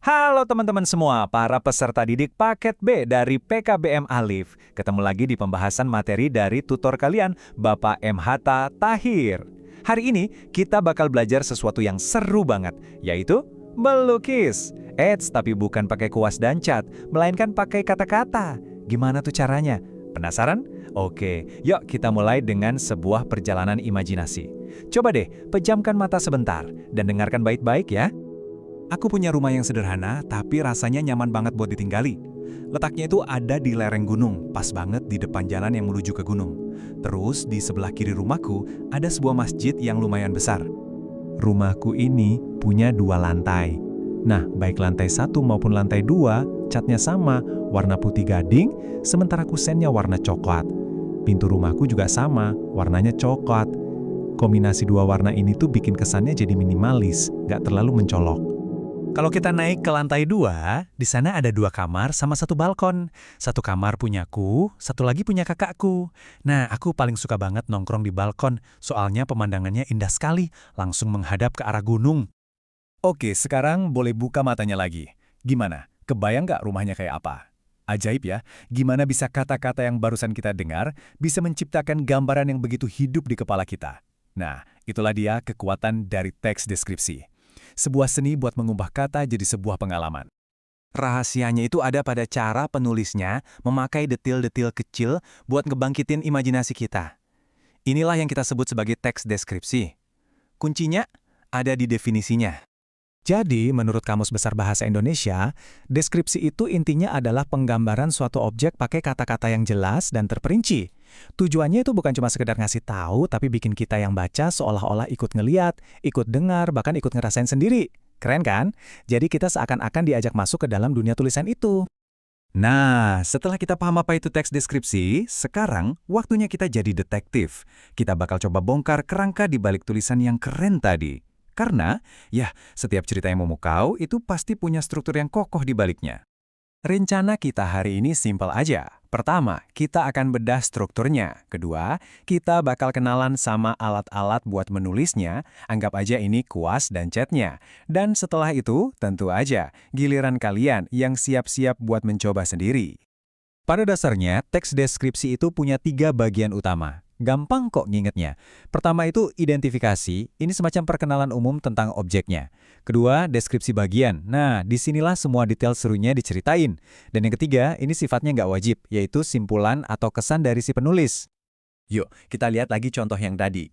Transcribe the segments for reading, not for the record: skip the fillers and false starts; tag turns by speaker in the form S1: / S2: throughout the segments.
S1: Halo teman-teman semua, para peserta didik paket B dari PKBM Alif. Ketemu lagi di pembahasan materi dari tutor kalian, Bapak M. Hatta Tahir. Hari ini kita bakal belajar sesuatu yang seru banget, yaitu melukis. Tapi bukan pakai kuas dan cat, melainkan pakai kata-kata. Gimana tuh caranya? Penasaran? Oke, yuk kita mulai dengan sebuah perjalanan imajinasi. Coba deh, pejamkan mata sebentar dan dengarkan baik-baik ya. Aku punya rumah yang sederhana, tapi rasanya nyaman banget buat ditinggali. Letaknya itu ada di lereng gunung, pas banget di depan jalan yang menuju ke gunung. Terus di sebelah kiri rumahku ada sebuah masjid yang lumayan besar. Rumahku ini punya 2 lantai. Nah, baik lantai 1 maupun lantai 2, catnya sama, warna putih gading, sementara kusennya warna coklat. Pintu rumahku juga sama, warnanya coklat. Kombinasi 2 warna ini tuh bikin kesannya jadi minimalis, nggak terlalu mencolok. Kalau kita naik ke lantai 2, di sana ada 2 kamar sama 1 balkon. 1 kamar punyaku, 1 lagi punya kakakku. Nah, aku paling suka banget nongkrong di balkon, soalnya pemandangannya indah sekali, langsung menghadap ke arah gunung. Oke, sekarang boleh buka matanya lagi. Gimana? Kebayang nggak rumahnya kayak apa? Ajaib ya, gimana bisa kata-kata yang barusan kita dengar bisa menciptakan gambaran yang begitu hidup di kepala kita. Nah, itulah dia kekuatan dari teks deskripsi. Sebuah seni buat mengubah kata jadi sebuah pengalaman. Rahasianya itu ada pada cara penulisnya memakai detil-detil kecil buat ngebangkitin imajinasi kita. Inilah yang kita sebut sebagai teks deskripsi. Kuncinya ada di definisinya. Jadi, menurut Kamus Besar Bahasa Indonesia, deskripsi itu intinya adalah penggambaran suatu objek pakai kata-kata yang jelas dan terperinci. Tujuannya itu bukan cuma sekedar ngasih tahu, tapi bikin kita yang baca seolah-olah ikut ngeliat, ikut dengar, bahkan ikut ngerasain sendiri. Keren kan? Jadi kita seakan-akan diajak masuk ke dalam dunia tulisan itu. Nah, setelah kita paham apa itu teks deskripsi, sekarang waktunya kita jadi detektif. Kita bakal coba bongkar kerangka di balik tulisan yang keren tadi. Karena, ya, setiap cerita yang memukau itu pasti punya struktur yang kokoh di baliknya. Rencana kita hari ini simpel aja. Pertama, kita akan bedah strukturnya. Kedua, kita bakal kenalan sama alat-alat buat menulisnya, anggap aja ini kuas dan catnya. Dan setelah itu, tentu aja, giliran kalian yang siap-siap buat mencoba sendiri. Pada dasarnya, teks deskripsi itu punya 3 bagian utama. Gampang kok ngingetnya. Pertama itu identifikasi, ini semacam perkenalan umum tentang objeknya. Kedua, deskripsi bagian. Nah, disinilah semua detail serunya diceritain. Dan yang ketiga, ini sifatnya nggak wajib, yaitu simpulan atau kesan dari si penulis. Yuk, kita lihat lagi contoh yang tadi.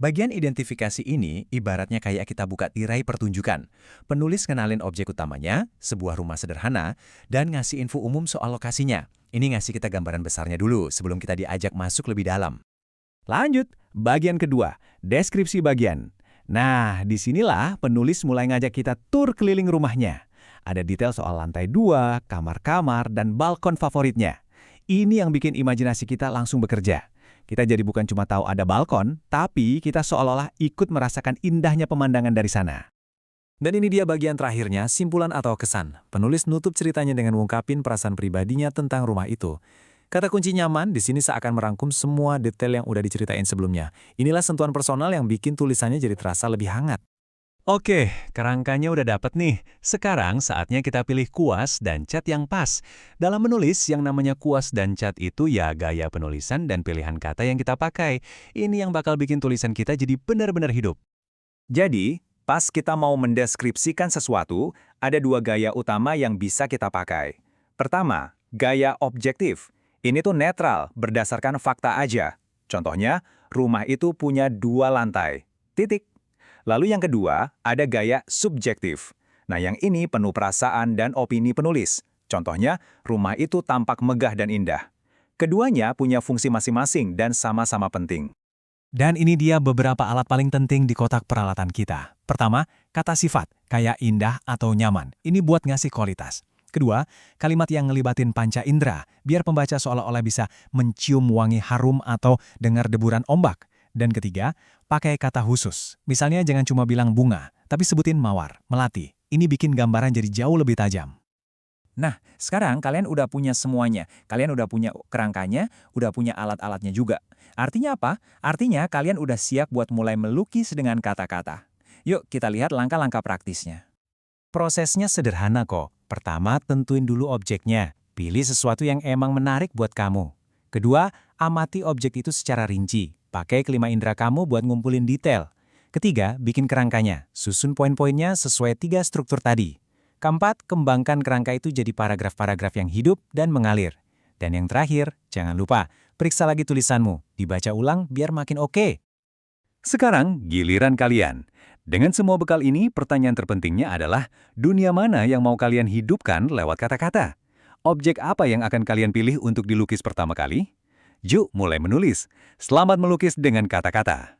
S1: Bagian identifikasi ini ibaratnya kayak kita buka tirai pertunjukan. Penulis kenalin objek utamanya, sebuah rumah sederhana, dan ngasih info umum soal lokasinya. Ini ngasih kita gambaran besarnya dulu sebelum kita diajak masuk lebih dalam. Lanjut, bagian kedua, deskripsi bagian. Nah, disinilah penulis mulai ngajak kita tur keliling rumahnya. Ada detail soal lantai 2, kamar-kamar, dan balkon favoritnya. Ini yang bikin imajinasi kita langsung bekerja. Kita jadi bukan cuma tahu ada balkon, tapi kita seolah-olah ikut merasakan indahnya pemandangan dari sana. Dan ini dia bagian terakhirnya, simpulan atau kesan. Penulis nutup ceritanya dengan mengungkapin perasaan pribadinya tentang rumah itu. Kata kunci nyaman di sini seakan merangkum semua detail yang udah diceritain sebelumnya. Inilah sentuhan personal yang bikin tulisannya jadi terasa lebih hangat. Oke, kerangkanya udah dapet nih. Sekarang saatnya kita pilih kuas dan cat yang pas. Dalam menulis, yang namanya kuas dan cat itu ya gaya penulisan dan pilihan kata yang kita pakai. Ini yang bakal bikin tulisan kita jadi benar-benar hidup. Jadi, pas kita mau mendeskripsikan sesuatu, ada 2 gaya utama yang bisa kita pakai. Pertama, gaya objektif. Ini tuh netral, berdasarkan fakta aja. Contohnya, rumah itu punya 2 lantai. Titik. Lalu yang kedua, ada gaya subjektif. Nah, yang ini penuh perasaan dan opini penulis. Contohnya, rumah itu tampak megah dan indah. Keduanya punya fungsi masing-masing dan sama-sama penting. Dan ini dia beberapa alat paling penting di kotak peralatan kita. Pertama, kata sifat, kayak indah atau nyaman. Ini buat ngasih kualitas. Kedua, kalimat yang ngelibatin panca indera, biar pembaca seolah-olah bisa mencium wangi harum atau dengar deburan ombak. Dan ketiga, pakai kata khusus. Misalnya jangan cuma bilang bunga, tapi sebutin mawar, melati. Ini bikin gambaran jadi jauh lebih tajam. Nah, sekarang kalian udah punya semuanya. Kalian udah punya kerangkanya, udah punya alat-alatnya juga. Artinya apa? Artinya kalian udah siap buat mulai melukis dengan kata-kata. Yuk kita lihat langkah-langkah praktisnya. Prosesnya sederhana kok. Pertama, tentuin dulu objeknya. Pilih sesuatu yang emang menarik buat kamu. Kedua, amati objek itu secara rinci. Pakai kelima indera kamu buat ngumpulin detail. Ketiga, bikin kerangkanya. Susun poin-poinnya sesuai 3 struktur tadi. Keempat, kembangkan kerangka itu jadi paragraf-paragraf yang hidup dan mengalir. Dan yang terakhir, jangan lupa, periksa lagi tulisanmu. Dibaca ulang biar makin oke.
S2: Sekarang, giliran kalian. Dengan semua bekal ini, pertanyaan terpentingnya adalah, dunia mana yang mau kalian hidupkan lewat kata-kata? Objek apa yang akan kalian pilih untuk dilukis pertama kali? Yuk, mulai menulis. Selamat melukis dengan kata-kata.